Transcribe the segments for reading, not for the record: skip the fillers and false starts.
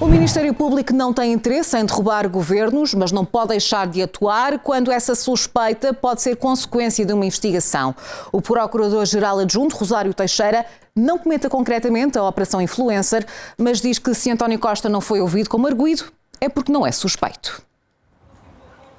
O Ministério Público não tem interesse em derrubar governos, mas não pode deixar de atuar quando essa suspeita pode ser consequência de uma investigação. O Procurador-Geral Adjunto, Rosário Teixeira, não comenta concretamente a Operação Influencer, mas diz que se António Costa não foi ouvido como arguido, é porque não é suspeito.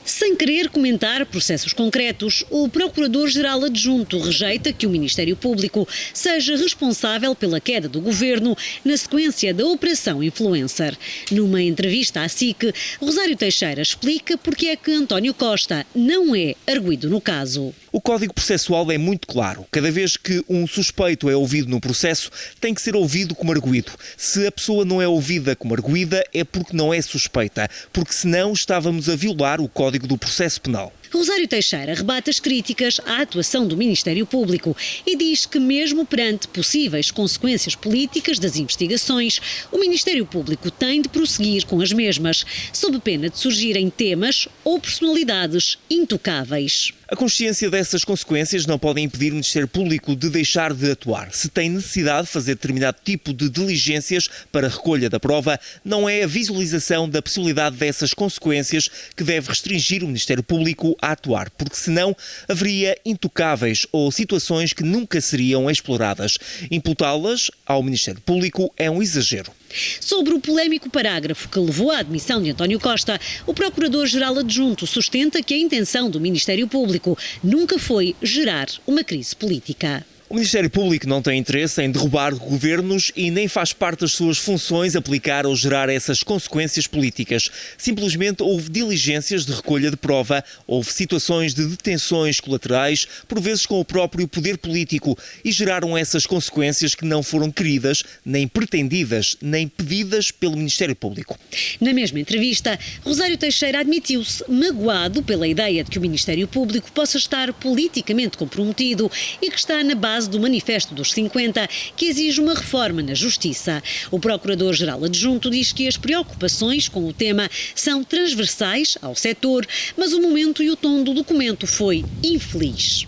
Sem querer comentar processos concretos, o Procurador-Geral Adjunto rejeita que o Ministério Público seja responsável pela queda do governo na sequência da Operação Influencer. Numa entrevista à SIC, Rosário Teixeira explica porque é que António Costa não é arguido no caso. O Código Processual é muito claro. Cada vez que um suspeito é ouvido no processo, tem que ser ouvido como arguido. Se a pessoa não é ouvida como arguida, é porque não é suspeita, porque senão estávamos a violar o Código do Processo Penal. Rosário Teixeira rebate as críticas à atuação do Ministério Público e diz que mesmo perante possíveis consequências políticas das investigações, o Ministério Público tem de prosseguir com as mesmas, sob pena de surgirem temas ou personalidades intocáveis. A consciência dessas consequências não pode impedir o Ministério Público de deixar de atuar. Se tem necessidade de fazer determinado tipo de diligências para a recolha da prova, não é a visualização da possibilidade dessas consequências que deve restringir o Ministério Público a atuar, porque senão haveria intocáveis ou situações que nunca seriam exploradas. Imputá-las ao Ministério Público é um exagero. Sobre o polémico parágrafo que levou à admissão de António Costa, o Procurador-Geral Adjunto sustenta que a intenção do Ministério Público nunca foi gerar uma crise política. O Ministério Público não tem interesse em derrubar governos e nem faz parte das suas funções aplicar ou gerar essas consequências políticas. Simplesmente houve diligências de recolha de prova, houve situações de detenções colaterais, por vezes com o próprio poder político, e geraram essas consequências que não foram queridas, nem pretendidas, nem pedidas pelo Ministério Público. Na mesma entrevista, Rosário Teixeira admitiu-se magoado pela ideia de que o Ministério Público possa estar politicamente comprometido e que está na base do Manifesto dos 50, que exige uma reforma na Justiça. O Procurador-Geral Adjunto diz que as preocupações com o tema são transversais ao setor, mas o momento e o tom do documento foi infeliz.